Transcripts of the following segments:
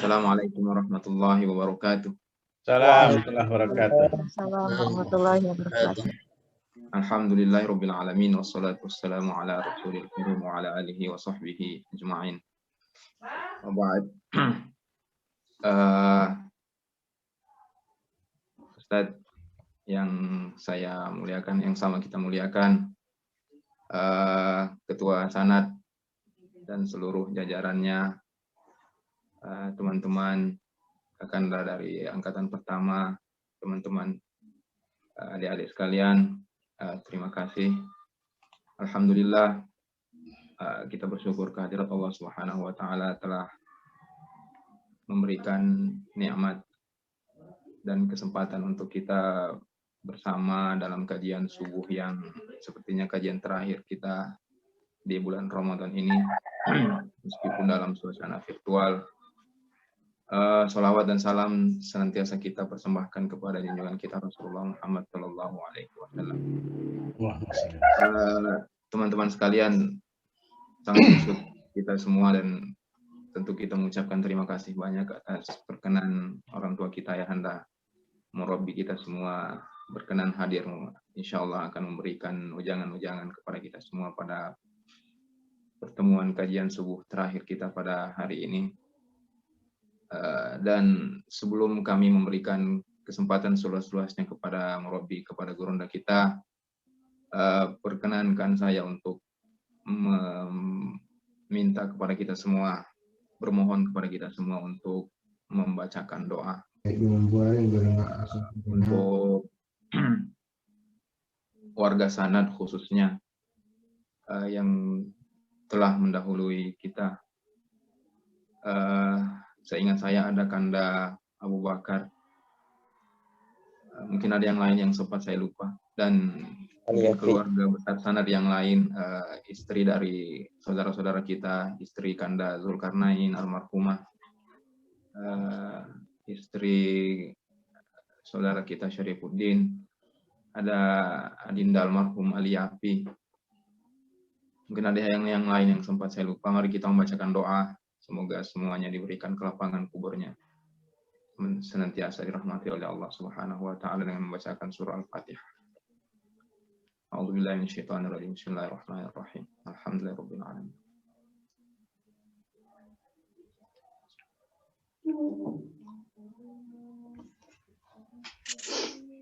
Assalamualaikum warahmatullahi wabarakatuh. Assalamualaikum warahmatullahi wabarakatuh. Assalamualaikum warahmatullahi wabarakatuh. Alhamdulillahirabbil alamin wassalatu wassalamu ala rasulil karim wa ala alihi wa sahbihi ajma'in. Wa ba'd. Ustaz yang saya muliakan, yang sama kita muliakan, Ketua Sanad dan seluruh jajarannya, teman-teman kakanda dari angkatan pertama, teman-teman adik-adik sekalian, terima kasih. Alhamdulillah, kita bersyukur kehadirat Allah Subhanahu wa taala telah memberikan nikmat dan kesempatan untuk kita bersama dalam kajian subuh yang sepertinya kajian terakhir kita di bulan Ramadan ini, meskipun dalam suasana virtual. Salawat dan salam senantiasa kita persembahkan kepada junjungan kita Rasulullah Muhammad Sallallahu Alaihi Wasallam. Teman-teman sekalian, sangat bersyukur kita semua dan tentu kita mengucapkan terima kasih banyak atas perkenan orang tua kita Ayahanda Murabbi kita semua berkenan hadir. Insya Allah akan memberikan ujangan-ujangan kepada kita semua pada pertemuan kajian subuh terakhir kita pada hari ini. Dan sebelum kami memberikan kesempatan seluas-luasnya kepada Murabbi, kepada gurunda kita, perkenankan saya untuk meminta kepada kita semua, bermohon kepada kita semua untuk membacakan doa untuk warga Sanad khususnya yang telah mendahului kita. Seingat saya ada Kanda Abu Bakar, mungkin ada yang lain yang sempat saya lupa, dan keluarga besar Sanad yang lain, istri dari saudara-saudara kita, istri Kanda Zulkarnain almarhumah, istri saudara kita Syarifuddin, ada Adinda almarhum Ali Api, mungkin ada yang lain yang sempat saya lupa. Mari kita membacakan doa. Semoga semuanya diberikan kelapangan kuburnya, senantiasa dirahmati oleh Allah Subhanahu wa taala dengan membacakan surah Al-Fatihah. A'udzubillahi minasyaitonirrajim. Bismillahirrahmanirrahim. Alhamdulillahirabbil alamin.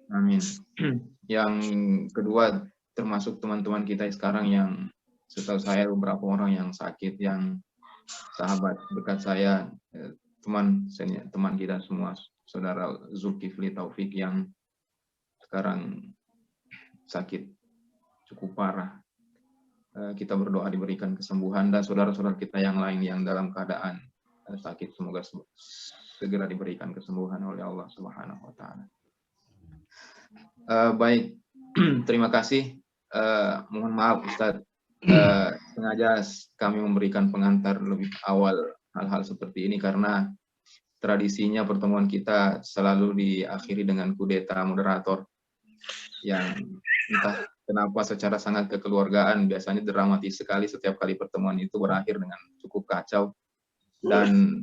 Amin. Yang kedua, termasuk teman-teman kita sekarang yang setahu saya beberapa orang yang sakit, yang sahabat dekat saya, teman kita semua, saudara Zulkifli Taufik yang sekarang sakit cukup parah. Kita berdoa diberikan kesembuhan, dan saudara-saudara kita yang lain yang dalam keadaan sakit, semoga segera diberikan kesembuhan oleh Allah Subhanahu wa taala. Baik, terima kasih. Mohon maaf Ustadz, sengaja kami memberikan pengantar lebih awal hal-hal seperti ini karena tradisinya pertemuan kita selalu diakhiri dengan kudeta moderator yang entah kenapa secara sangat kekeluargaan biasanya dramatis sekali. Setiap kali pertemuan itu berakhir dengan cukup kacau, dan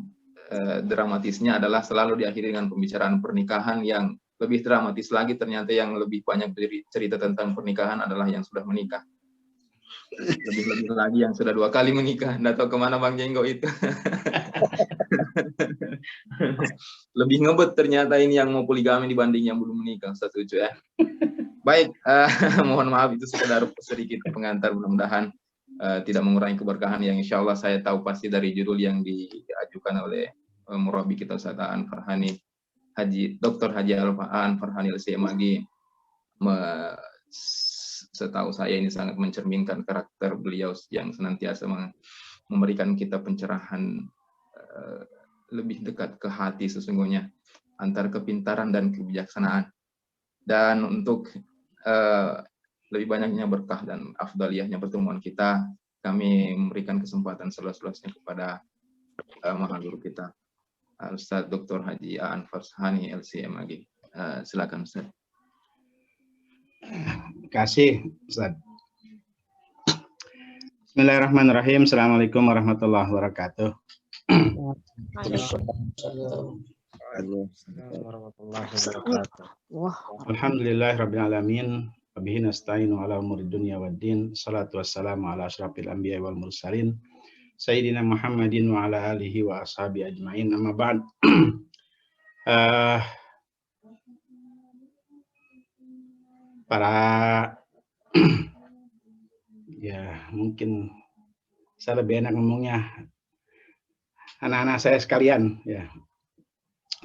dramatisnya adalah selalu diakhiri dengan pembicaraan pernikahan. Yang lebih dramatis lagi, ternyata yang lebih banyak cerita tentang pernikahan adalah yang sudah menikah. Lebih-lebih lagi yang sudah 2 kali menikah. Nggak tahu kemana Bang Jenggo itu. Lebih ngebet ternyata ini yang mau poligami dibanding yang belum menikah. Setuju ya. Baik, mohon maaf itu sekedar sedikit pengantar, mudah-mudahan tidak mengurangi keberkahan yang insya Allah saya tahu pasti dari judul yang diajukan oleh Murabbi kita Ustaz Aan Farhani, Dr. Haji Aan Farhani LCMAG. Setahu saya ini sangat mencerminkan karakter beliau yang senantiasa memberikan kita pencerahan lebih dekat ke hati sesungguhnya, antara kepintaran dan kebijaksanaan. Dan untuk lebih banyaknya berkah dan afdaliyahnya pertemuan kita, kami memberikan kesempatan seluas-luasnya kepada Maha Guru kita, Ustaz Dr. Haji Aan Farhani LCMAG. Silakan Ustaz. Terima kasih Ustaz. Bismillahirrahmanirrahim. Assalamualaikum warahmatullahi wabarakatuh. Alhamdulillahirrabbilalamin. Wabihi nasta'inu ala umuri dunya waddin. Salatu wassalamu ala asyrafil anbiya wal mursalin. Sayyidina Muhammadin wa ala alihi wa ashabi ajma'in. Amma ba'd. Para ya mungkin saya lebih enak ngomongnya anak-anak saya sekalian ya.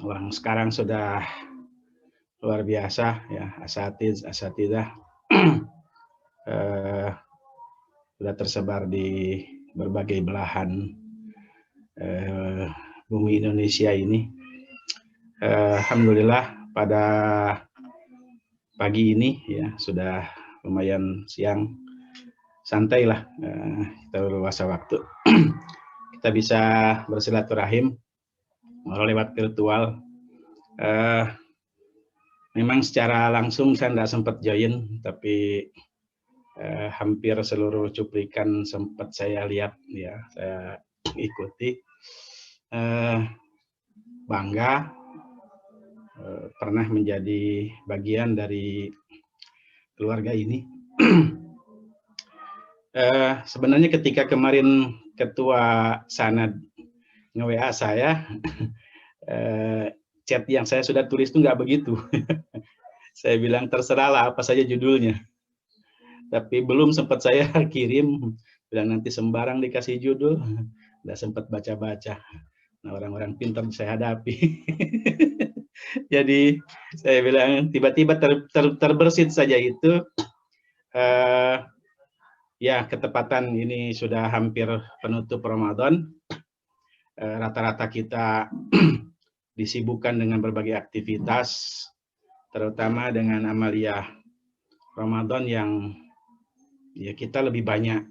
Orang sekarang sudah luar biasa ya, asatidzah sudah tersebar di berbagai belahan bumi Indonesia ini. Alhamdulillah pada pagi ini ya sudah lumayan siang, santai lah, kita berluasa waktu. Kita bisa bersilaturahim lewat virtual. Memang secara langsung saya tidak sempat join, tapi hampir seluruh cuplikan sempat saya lihat, ya saya ikuti. Bangga pernah menjadi bagian dari keluarga ini. Sebenarnya ketika kemarin Ketua Sanad nge-WA saya, chat yang saya sudah tulis itu nggak begitu. Saya bilang terserahlah apa saja judulnya. Tapi belum sempat saya kirim, bilang nanti sembarang dikasih judul, nggak sempat baca-baca. Nah, orang-orang pintar saya hadapi. Jadi saya bilang tiba-tiba terbersit saja itu. Ya ketepatan ini sudah hampir penutup Ramadan. Rata-rata kita disibukkan dengan berbagai aktivitas, terutama dengan amalia Ramadan yang ya kita lebih banyak.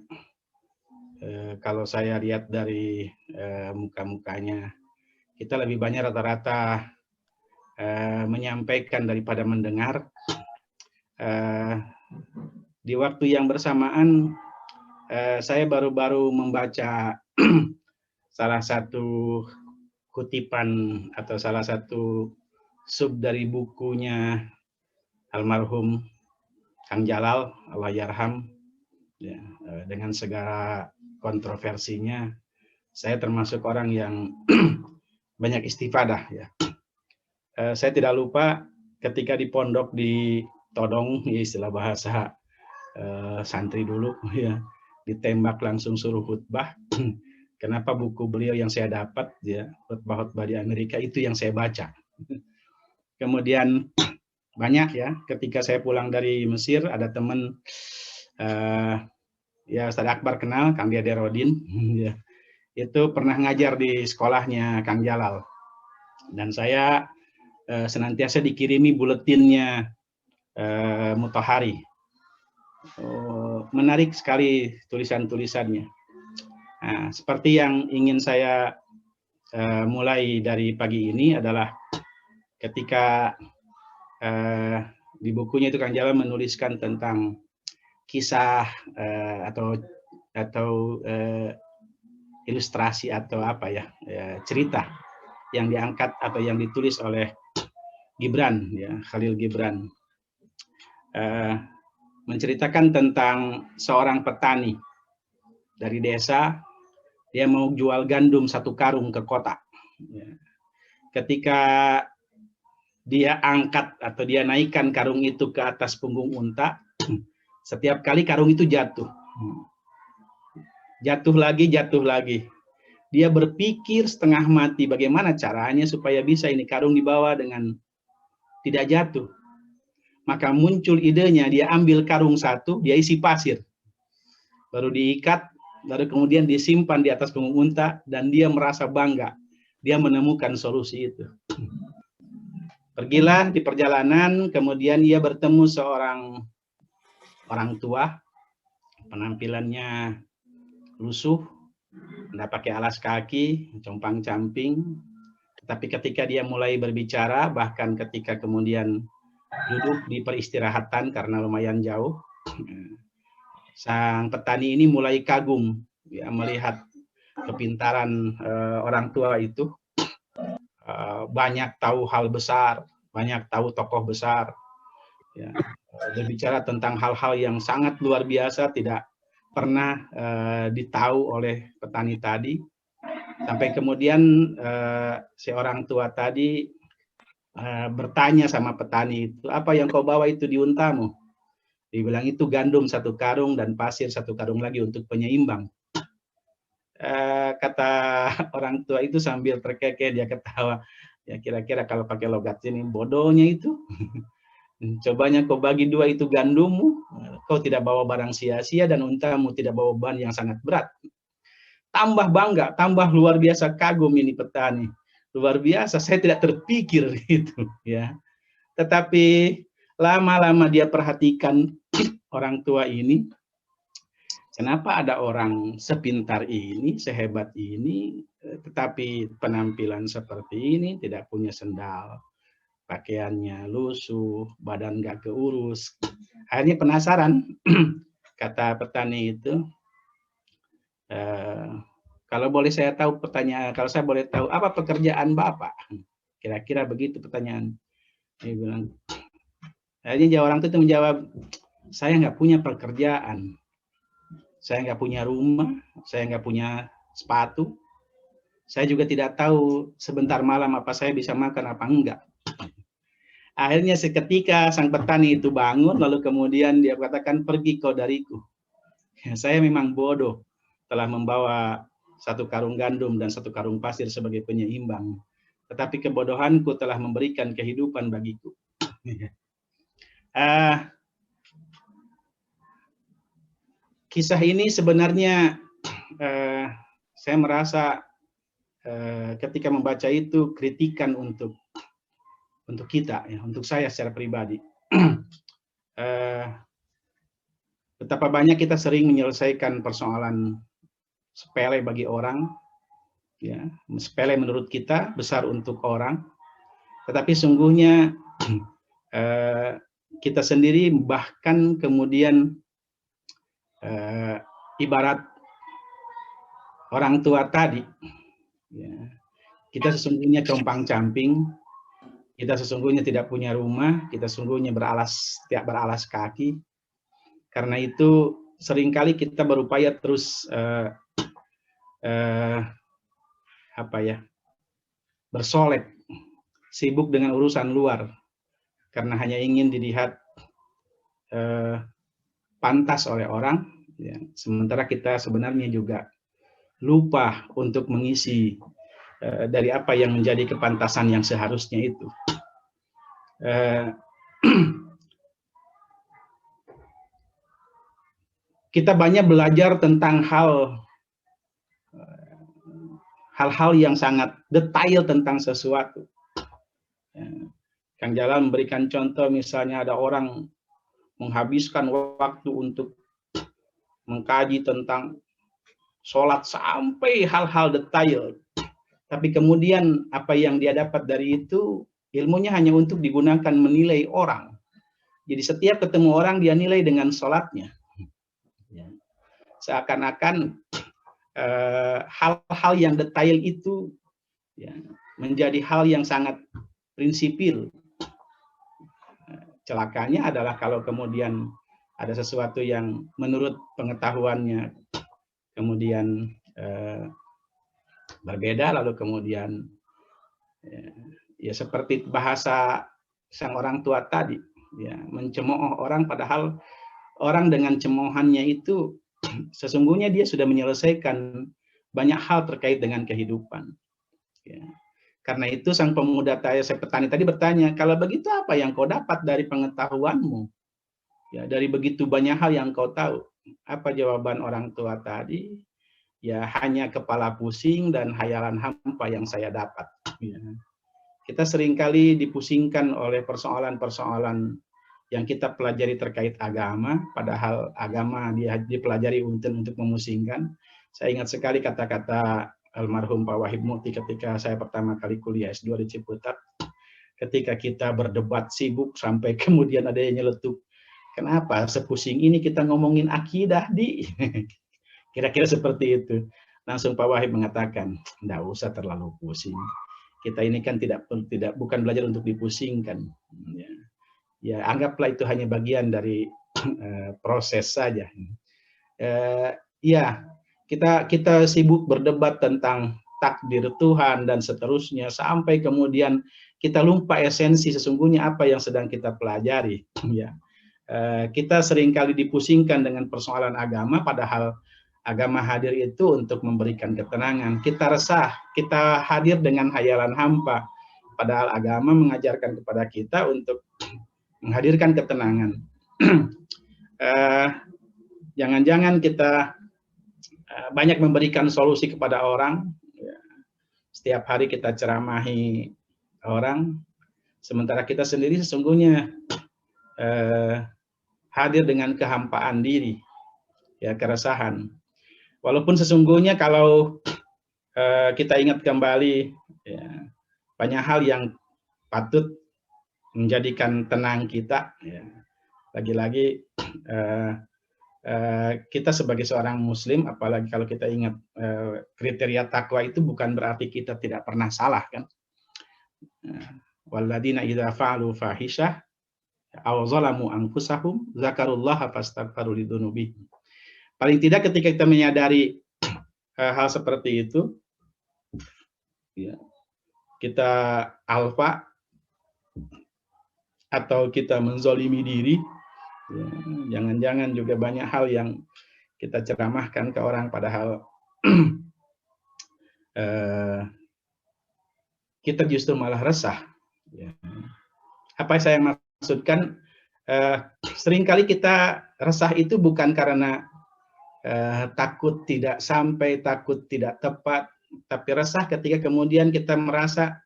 Kalau saya lihat dari muka-mukanya, kita lebih banyak rata-rata menyampaikan daripada mendengar. Di waktu yang bersamaan, saya baru-baru membaca salah satu kutipan atau salah satu sub dari bukunya almarhum Kang Jalal, Allah yarham, ya, dengan segala kontroversinya, saya termasuk orang yang banyak istifadah. Ya. Saya tidak lupa ketika di pondok di Todong, ya istilah bahasa santri dulu, ya ditembak langsung suruh khutbah. Kenapa buku beliau yang saya dapat, ya, khutbah-khutbah di Amerika itu yang saya baca. Kemudian banyak ya, ketika saya pulang dari Mesir, ada teman, ya Ustaz Akbar kenal, Kang Dede Rodin, ya, itu pernah ngajar di sekolahnya Kang Jalal. Dan saya senantiasa dikirimi buletinnya Mutahari. Menarik sekali tulisan-tulisannya. Nah, seperti yang ingin saya mulai dari pagi ini adalah ketika di bukunya itu Kang Jalal menuliskan tentang kisah atau ilustrasi atau apa ya, cerita yang diangkat atau yang ditulis oleh Gibran, ya Khalil Gibran, menceritakan tentang seorang petani dari desa. Dia mau jual gandum 1 karung ke kota. Ketika dia angkat atau dia naikkan karung itu ke atas punggung unta, setiap kali karung itu jatuh. Jatuh lagi. Dia berpikir setengah mati bagaimana caranya supaya bisa ini karung dibawa dengan tidak jatuh. Maka muncul idenya, dia ambil karung 1, dia isi pasir. Baru diikat, lalu kemudian disimpan di atas punggung unta, dan dia merasa bangga. Dia menemukan solusi itu. Pergilah di perjalanan, kemudian ia bertemu seorang orang tua, penampilannya lusuh, tidak pakai alas kaki, compang-camping. Tapi ketika dia mulai berbicara, bahkan ketika kemudian duduk di peristirahatan karena lumayan jauh, sang petani ini mulai kagum, ya, melihat kepintaran orang tua itu, banyak tahu hal besar, banyak tahu tokoh besar, ya, berbicara tentang hal-hal yang sangat luar biasa tidak pernah ditahu oleh petani tadi, sampai kemudian si orang tua tadi bertanya sama petani itu, apa yang kau bawa itu di untamu? Dibilang itu gandum 1 karung dan pasir 1 karung lagi untuk penyeimbang. Kata orang tua itu sambil terkekeh, dia ketawa, ya kira-kira kalau pakai logat ini, bodohnya itu. Cobanya kau bagi 2 itu gandummu, kau tidak bawa barang sia-sia dan untamu tidak bawa beban yang sangat berat. Tambah bangga, tambah luar biasa kagum ini petani. Luar biasa, saya tidak terpikir gitu ya. Tetapi lama-lama dia perhatikan orang tua ini, kenapa ada orang sepintar ini, sehebat ini, tetapi penampilan seperti ini, tidak punya sendal, pakaiannya lusuh, badan nggak keurus. Akhirnya penasaran, kata petani itu, kalau boleh saya tahu pertanyaan, kalau saya boleh tahu apa pekerjaan Bapak? Kira-kira begitu pertanyaan. Dia bilang, akhirnya orang itu menjawab, saya nggak punya pekerjaan, saya nggak punya rumah, saya nggak punya sepatu, saya juga tidak tahu sebentar malam apa saya bisa makan apa enggak. Akhirnya seketika sang petani itu bangun, lalu kemudian dia katakan, pergi kau dariku. Saya memang bodoh, telah membawa 1 karung gandum dan 1 karung pasir sebagai penyeimbang. Tetapi kebodohanku telah memberikan kehidupan bagiku. Kisah ini sebenarnya saya merasa ketika membaca itu kritikan untuk kita, ya, untuk saya secara pribadi. Betapa banyak kita sering menyelesaikan persoalan sepele bagi orang, ya, sepele menurut kita, besar untuk orang, tetapi sungguhnya kita sendiri bahkan kemudian ibarat orang tua tadi, ya, kita sesungguhnya compang-camping, kita sesungguhnya tidak punya rumah, kita sesungguhnya tidak beralas kaki. Karena itu seringkali kita berupaya terus bersolek, sibuk dengan urusan luar, karena hanya ingin dilihat pantas oleh orang, ya. Sementara kita sebenarnya juga lupa untuk mengisi dari apa yang menjadi kepantasan yang seharusnya itu. Kita banyak belajar tentang hal-hal yang sangat detail tentang sesuatu. Kang Jalal memberikan contoh, misalnya ada orang menghabiskan waktu untuk mengkaji tentang sholat sampai hal-hal detail. Tapi kemudian apa yang dia dapat dari itu, ilmunya hanya untuk digunakan menilai orang. Jadi setiap ketemu orang dia nilai dengan sholatnya. Seakan-akan hal-hal yang detail itu, ya, menjadi hal yang sangat prinsipil. Celakanya adalah kalau kemudian ada sesuatu yang menurut pengetahuannya kemudian berbeda, lalu kemudian ya seperti bahasa sang orang tua tadi, ya, mencemooh orang, padahal orang dengan cemoohannya itu sesungguhnya dia sudah menyelesaikan banyak hal terkait dengan kehidupan. Ya. Karena itu sang pemuda petani tadi bertanya, kalau begitu apa yang kau dapat dari pengetahuanmu? Ya, dari begitu banyak hal yang kau tahu. Apa jawaban orang tua tadi? Ya, hanya kepala pusing dan hayalan hampa yang saya dapat. Ya. Kita seringkali dipusingkan oleh persoalan-persoalan yang kita pelajari terkait agama, padahal agama dia dipelajari untuk memusingkan. Saya ingat sekali kata-kata almarhum Pak Wahib Mukti ketika saya pertama kali kuliah S2 di Ciputat. Ketika kita berdebat sibuk sampai kemudian ada yang nyeletuk, kenapa sepusing ini kita ngomongin akidah di? Kira-kira seperti itu. langsung Pak Wahid mengatakan, enggak usah terlalu pusing. Kita ini kan bukan belajar untuk dipusingkan. Ya, anggaplah itu hanya bagian dari proses saja. Ya, kita sibuk berdebat tentang takdir Tuhan dan seterusnya sampai kemudian kita lupa esensi sesungguhnya apa yang sedang kita pelajari. Ya, kita seringkali dipusingkan dengan persoalan agama, padahal agama hadir itu untuk memberikan ketenangan. Kita resah, kita hadir dengan hayalan hampa, padahal agama mengajarkan kepada kita untuk menghadirkan ketenangan. Jangan-jangan kita banyak memberikan solusi kepada orang. Setiap hari kita ceramahi orang, sementara kita sendiri sesungguhnya hadir dengan kehampaan diri, ya, keresahan. Walaupun sesungguhnya kalau kita ingat kembali, ya, banyak hal yang patut menjadikan tenang kita. Ya. Lagi-lagi kita sebagai seorang Muslim, apalagi kalau kita ingat kriteria takwa itu bukan berarti kita tidak pernah salah, kan? Walladzina idza fa'alu fahisyah aw zalamu anfusahum zakarullaha fastaghfiru lidzunubihim. Paling tidak ketika kita menyadari hal seperti itu, ya, kita alfa atau kita menzolimi diri, jangan-jangan juga banyak hal yang kita ceramahkan ke orang padahal kita justru malah resah. Ya. Apa yang saya maksudkan, seringkali kita resah itu bukan karena takut tidak sampai, takut tidak tepat, tapi resah ketika kemudian kita merasa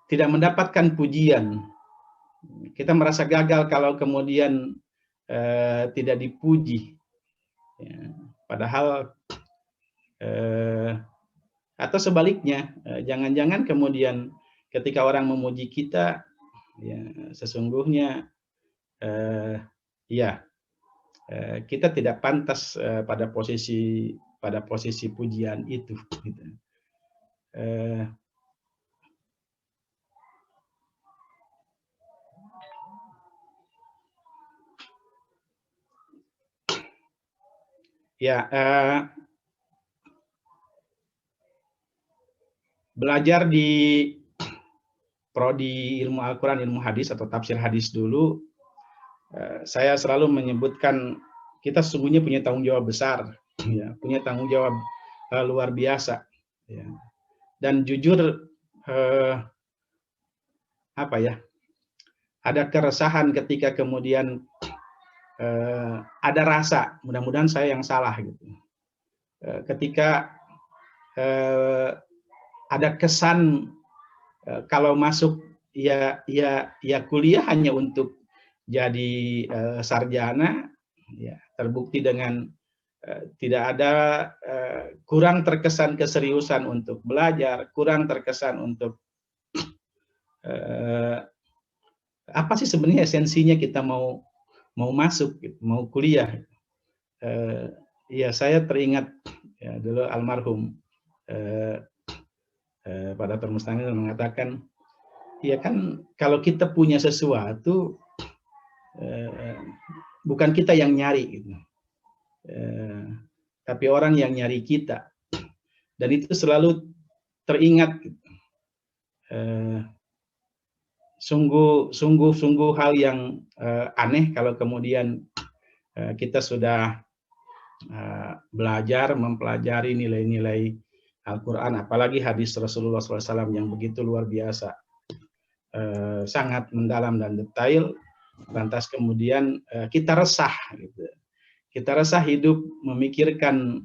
tidak mendapatkan pujian. Kita merasa gagal kalau kemudian tidak dipuji. Ya, padahal atau sebaliknya, jangan-jangan kemudian ketika orang memuji kita, ya, sesungguhnya ya, kita tidak pantas pada posisi pujian itu. Gitu. Ya, belajar di prodi ilmu Al-Quran, ilmu hadis atau tafsir hadis dulu, saya selalu menyebutkan kita sesungguhnya punya tanggung jawab besar, ya, punya tanggung jawab luar biasa, ya. Dan jujur apa ya, ada keresahan ketika kemudian ada rasa, mudah-mudahan saya yang salah gitu. Ketika ada kesan kalau masuk ya kuliah hanya untuk jadi sarjana, ya, terbukti dengan tidak ada kurang terkesan keseriusan untuk belajar, kurang terkesan untuk apa sih sebenarnya esensinya kita mau masuk, mau kuliah. Ya, saya teringat ya, dulu almarhum Pak Dr. Mustangil mengatakan, ya kan kalau kita punya sesuatu, bukan kita yang nyari, gitu. Tapi orang yang nyari kita. Dan itu selalu teringat. Sungguh hal yang aneh kalau kemudian kita sudah belajar, mempelajari nilai-nilai Al-Quran, apalagi hadis Rasulullah SAW yang begitu luar biasa, sangat mendalam dan detail, lantas kemudian kita resah, gitu. Kita resah hidup memikirkan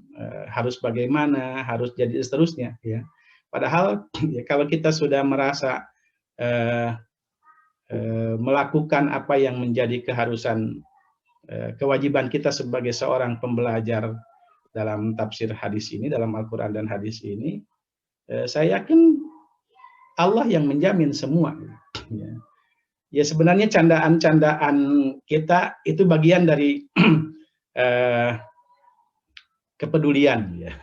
harus bagaimana, harus jadi seterusnya, ya. Padahal ya, kalau kita sudah merasa melakukan apa yang menjadi keharusan, kewajiban kita sebagai seorang pembelajar dalam tafsir hadis ini, dalam Al-Quran dan hadis ini, saya yakin Allah yang menjamin semua. Ya, sebenarnya candaan-candaan kita itu bagian dari kepedulian. Ya.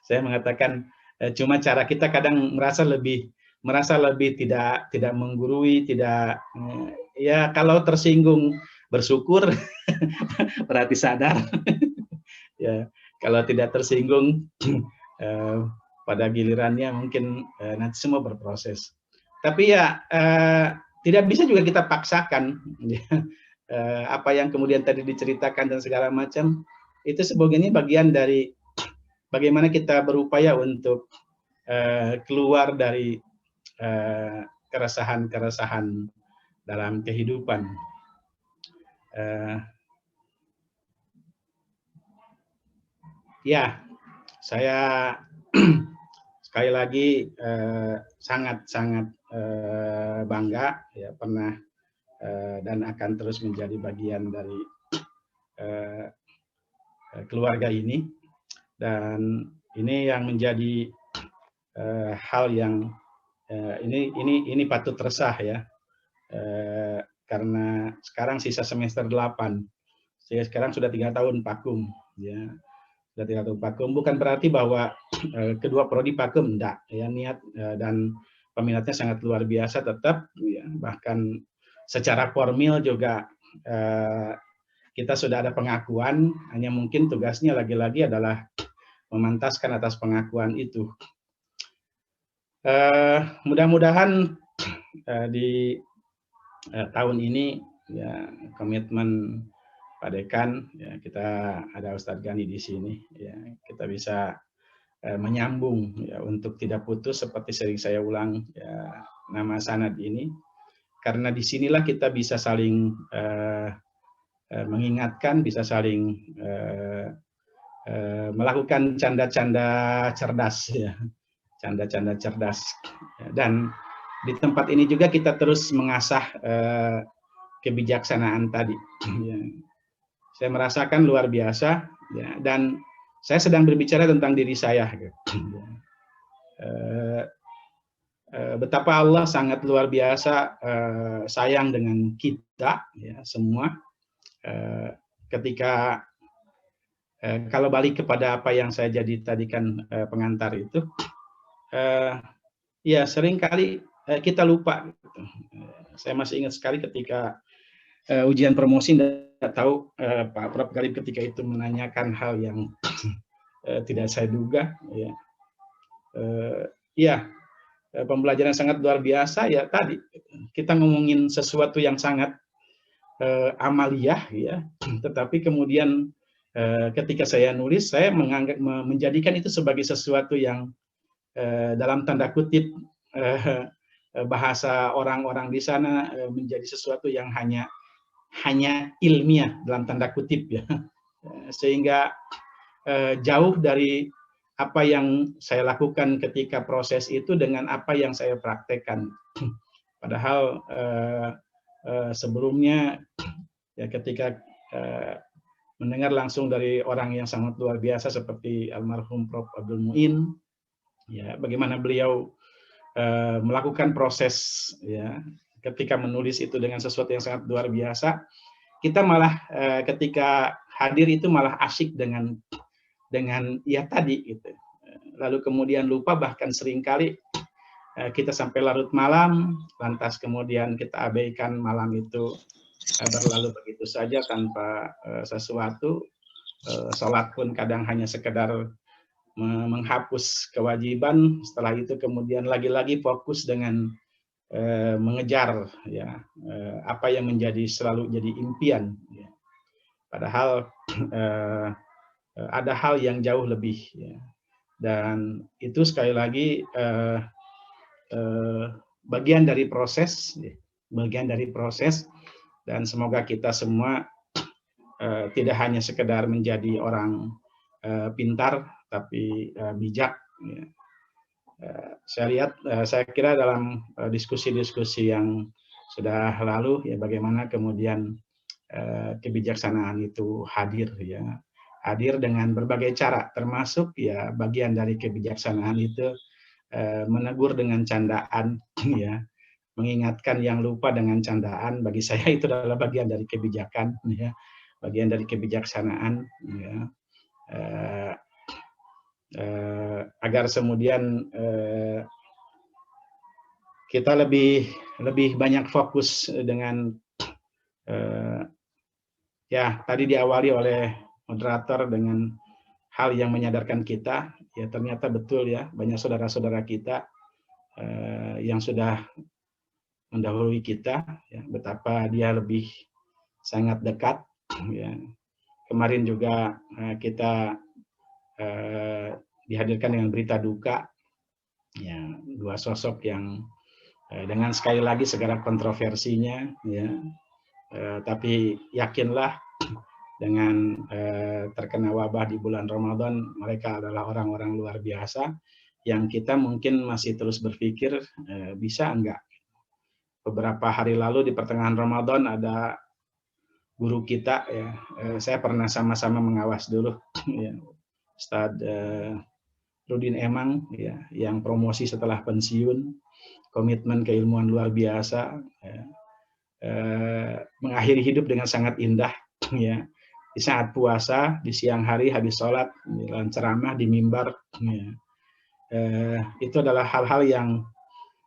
Saya mengatakan cuma cara kita kadang merasa lebih tidak menggurui, tidak ya kalau tersinggung bersyukur, berarti sadar. Ya, kalau tidak tersinggung pada gilirannya mungkin nanti semua berproses. Tapi ya tidak bisa juga kita paksakan apa yang kemudian tadi diceritakan dan segala macam itu sebagainya bagian dari bagaimana kita berupaya untuk keluar dari keresahan-keresahan dalam kehidupan. Ya, saya sekali lagi sangat-sangat bangga ya pernah dan akan terus menjadi bagian dari keluarga ini, dan ini yang menjadi hal yang ini patut resah ya, karena sekarang sisa semester 8, saya sekarang sudah 3 tahun vakum ya. Sudah 3 tahun vakum, bukan berarti bahwa kedua prodi vakum, enggak ya, niat dan peminatnya sangat luar biasa tetap ya, bahkan secara formil juga kita sudah ada pengakuan, hanya mungkin tugasnya lagi-lagi adalah memantaskan atas pengakuan itu. Mudah-mudahan di tahun ini ya komitmen Pak Dekan, ya, kita ada Ustadz Gani di sini, ya, kita bisa menyambung ya, untuk tidak putus seperti sering saya ulang ya, nama sanad ini, karena disinilah kita bisa saling mengingatkan, bisa saling melakukan canda-canda cerdas, ya, canda-canda cerdas, dan di tempat ini juga kita terus mengasah kebijaksanaan tadi. Ya. Saya merasakan luar biasa, ya, dan saya sedang berbicara tentang diri saya. Betapa Allah sangat luar biasa sayang dengan kita, ya, semua. Ketika kalau balik kepada apa yang saya jadi tadi kan pengantar itu, ya seringkali kita lupa. Gitu. Saya masih ingat sekali ketika ujian promosi, tidak tahu Pak Prof. Galib ketika itu menanyakan hal yang tidak saya duga. Ya, ya pembelajaran sangat luar biasa ya tadi. Kita ngomongin sesuatu yang sangat amaliyah, ya, tetapi kemudian ketika saya nulis, saya menjadikan itu sebagai sesuatu yang dalam tanda kutip bahasa orang-orang di sana menjadi sesuatu yang hanya ilmiah dalam tanda kutip ya, sehingga jauh dari apa yang saya lakukan ketika proses itu dengan apa yang saya praktekkan. Padahal sebelumnya ya ketika mendengar langsung dari orang yang sangat luar biasa seperti almarhum Prof. Abdul Muin, ya bagaimana beliau melakukan proses ya ketika menulis itu dengan sesuatu yang sangat luar biasa, kita malah ketika hadir itu malah asyik dengan ya tadi gitu. Lalu kemudian lupa, bahkan seringkali kita sampai larut malam, lantas kemudian kita abaikan malam itu berlalu begitu saja tanpa sesuatu. Sholat pun kadang hanya sekedar menghapus kewajiban, setelah itu kemudian lagi-lagi fokus dengan mengejar ya apa yang menjadi selalu jadi impian. Ya. Padahal ada hal yang jauh lebih. Ya. Dan itu sekali lagi bagian dari proses, dan semoga kita semua tidak hanya sekedar menjadi orang pintar, tapi bijak. Ya. Saya kira dalam diskusi-diskusi yang sudah lalu, ya bagaimana kemudian kebijaksanaan itu hadir, ya. Hadir dengan berbagai cara, termasuk ya bagian dari kebijaksanaan itu menegur dengan candaan, ya, mengingatkan yang lupa dengan candaan. Bagi saya itu adalah bagian dari kebijakan, ya, bagian dari kebijaksanaan, ya. agar kemudian kita lebih banyak fokus dengan ya tadi diawali oleh moderator dengan hal yang menyadarkan kita, ya ternyata betul ya banyak saudara-saudara kita yang sudah mendahului kita, ya, betapa dia lebih sangat dekat. Ya. Kemarin juga kita dihadirkan dengan berita duka, ya, dua sosok yang dengan sekali lagi segala kontroversinya, ya, tapi yakinlah dengan terkena wabah di bulan Ramadan, mereka adalah orang-orang luar biasa yang kita mungkin masih terus berpikir bisa enggak. Beberapa hari lalu di pertengahan Ramadan ada guru kita, ya, saya pernah sama-sama mengawas dulu, ya, Ustadz Rudin Emang, ya, yang promosi setelah pensiun, komitmen keilmuan luar biasa, ya, mengakhiri hidup dengan sangat indah, ya, di saat puasa, di siang hari habis sholat, dalam ceramah di mimbar, ya. Itu adalah hal-hal yang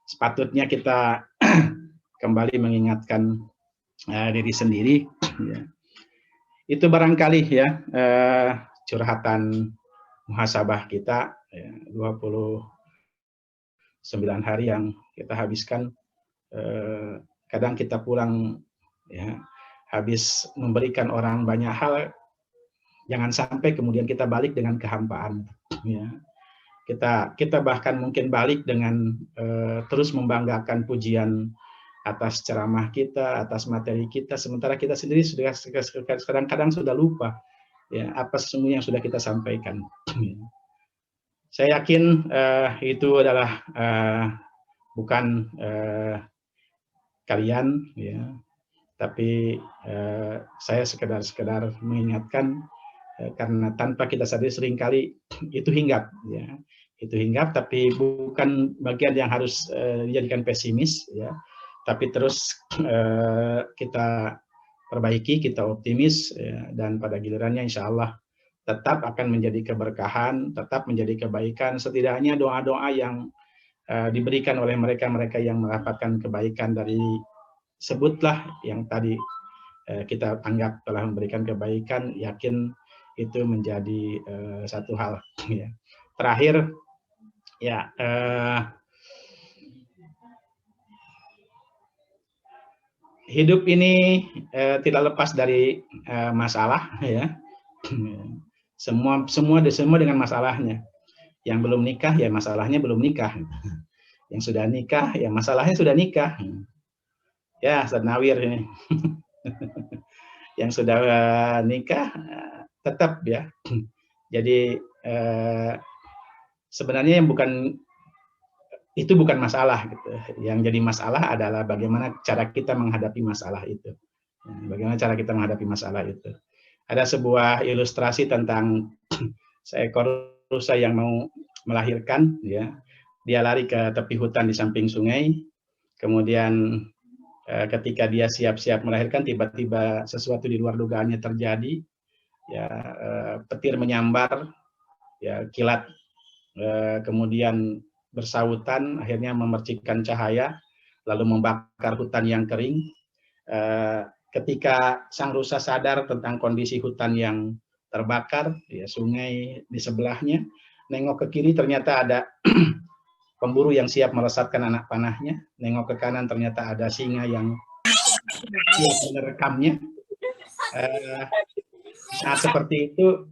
sepatutnya kita kembali mengingatkan diri sendiri. Ya. Itu barangkali ya curhatan muhasabah kita, ya, 29 hari yang kita habiskan. Kadang kita pulang ya habis memberikan orang banyak hal, jangan sampai kemudian kita balik dengan kehampaan. Ya. Kita bahkan mungkin balik dengan terus membanggakan pujian atas ceramah kita, atas materi kita, sementara kita sendiri sudah kadang-kadang sudah lupa ya apa sesungguhnya yang sudah kita sampaikan. Saya yakin itu adalah bukan kalian, ya, tapi saya sekedar mengingatkan karena tanpa kita sadari seringkali itu hinggap, ya, itu hinggap, tapi bukan bagian yang harus dijadikan pesimis, ya. Tapi terus kita perbaiki, kita optimis, ya, dan pada gilirannya insya Allah tetap akan menjadi keberkahan, tetap menjadi kebaikan, setidaknya doa-doa yang diberikan oleh mereka-mereka yang mendapatkan kebaikan dari sebutlah yang tadi kita anggap telah memberikan kebaikan, yakin itu menjadi satu hal. Ya. Terakhir, ya, hidup ini tidak lepas dari masalah, ya. Semua dengan masalahnya. Yang belum nikah ya masalahnya belum nikah. Yang sudah nikah ya masalahnya sudah nikah. Ya, Ustaz Nawir ini. Yang sudah nikah tetap ya. Jadi sebenarnya itu bukan masalah gitu. Yang jadi masalah adalah bagaimana cara kita menghadapi masalah itu. Bagaimana cara kita menghadapi masalah itu. Ada sebuah ilustrasi tentang seekor rusa yang mau melahirkan, ya. Dia lari ke tepi hutan di samping sungai. Kemudian ketika dia siap-siap melahirkan, tiba-tiba sesuatu di luar dugaannya terjadi. Ya, petir menyambar, ya, kilat kemudian bersautan, akhirnya memercikkan cahaya, lalu membakar hutan yang kering. Ketika sang rusa sadar tentang kondisi hutan yang terbakar, ya, sungai di sebelahnya, nengok ke kiri ternyata ada pemburu yang siap melesatkan anak panahnya, nengok ke kanan ternyata ada singa yang siap menerekamnya. Saat seperti itu,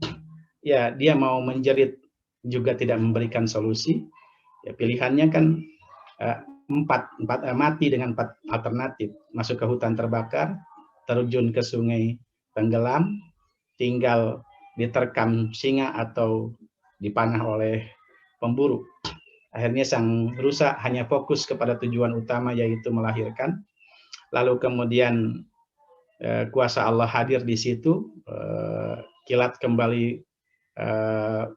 ya dia mau menjerit juga tidak memberikan solusi. Ya, pilihannya kan mati dengan 4 alternatif: masuk ke hutan terbakar, terjun ke sungai tenggelam, tinggal diterkam singa, atau dipanah oleh pemburu. Akhirnya sang rusa hanya fokus kepada tujuan utama, yaitu melahirkan. Lalu kemudian kuasa Allah hadir di situ, kilat kembali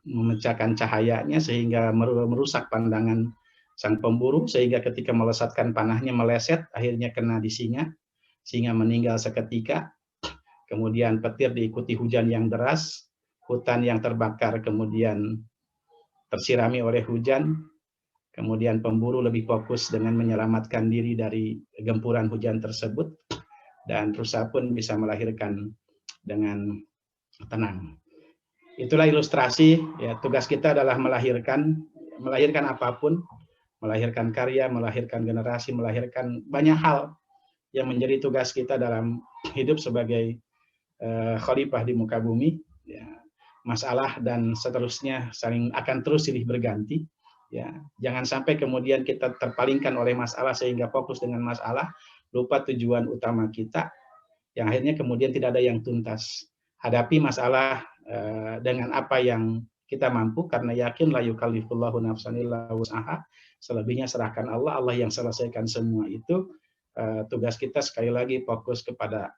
memecahkan cahayanya sehingga merusak pandangan sang pemburu, sehingga ketika melesatkan panahnya meleset, akhirnya kena di singa. Singa meninggal seketika. Kemudian petir diikuti hujan yang deras. hutan yang terbakar kemudian tersirami oleh hujan, kemudian pemburu lebih fokus dengan menyelamatkan diri dari gempuran hujan tersebut, dan rusa pun bisa melahirkan dengan tenang. Itulah ilustrasi, ya, tugas kita adalah melahirkan apapun, melahirkan karya, melahirkan generasi, melahirkan banyak hal yang menjadi tugas kita dalam hidup sebagai khalifah di muka bumi. Ya, masalah dan seterusnya akan terus silih berganti. Ya, jangan sampai kemudian kita terpalingkan oleh masalah sehingga fokus dengan masalah, lupa tujuan utama kita, yang akhirnya kemudian tidak ada yang tuntas. Hadapi masalah dengan apa yang kita mampu, karena yakin la yukallifullahu nafsan illa wus'aha, selebihnya serahkan Allah, Allah yang selesaikan semua itu. Tugas kita sekali lagi fokus kepada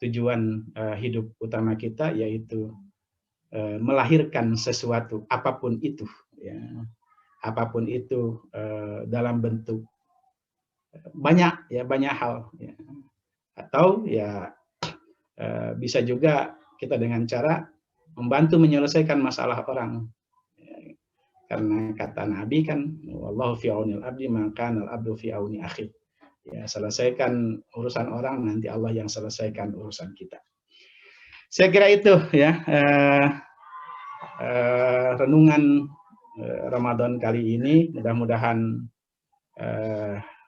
tujuan hidup utama kita, yaitu melahirkan sesuatu apapun itu, ya, apapun itu dalam bentuk banyak hal, ya. Atau ya bisa juga kita dengan cara membantu menyelesaikan masalah orang, ya. Karena kata Nabi kan, wallahu fi aunil abdi maka al abdu fi auni akhi. Ya, selesaikan urusan orang, nanti Allah yang selesaikan urusan kita. Saya kira itu, ya, renungan Ramadan kali ini. Mudah-mudahan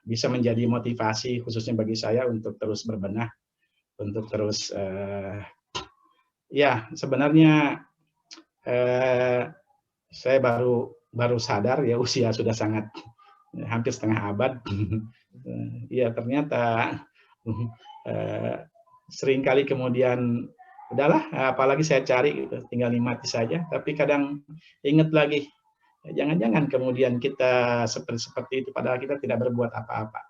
bisa menjadi motivasi khususnya bagi saya untuk terus berbenah, untuk terus ya, sebenarnya saya baru sadar, ya, usia sudah sangat hampir setengah abad. Ya, ternyata seringkali kemudian udahlah, apalagi saya cari gitu, tinggal nikmati saja. Tapi kadang ingat lagi, jangan-jangan kemudian kita seperti itu, padahal kita tidak berbuat apa-apa.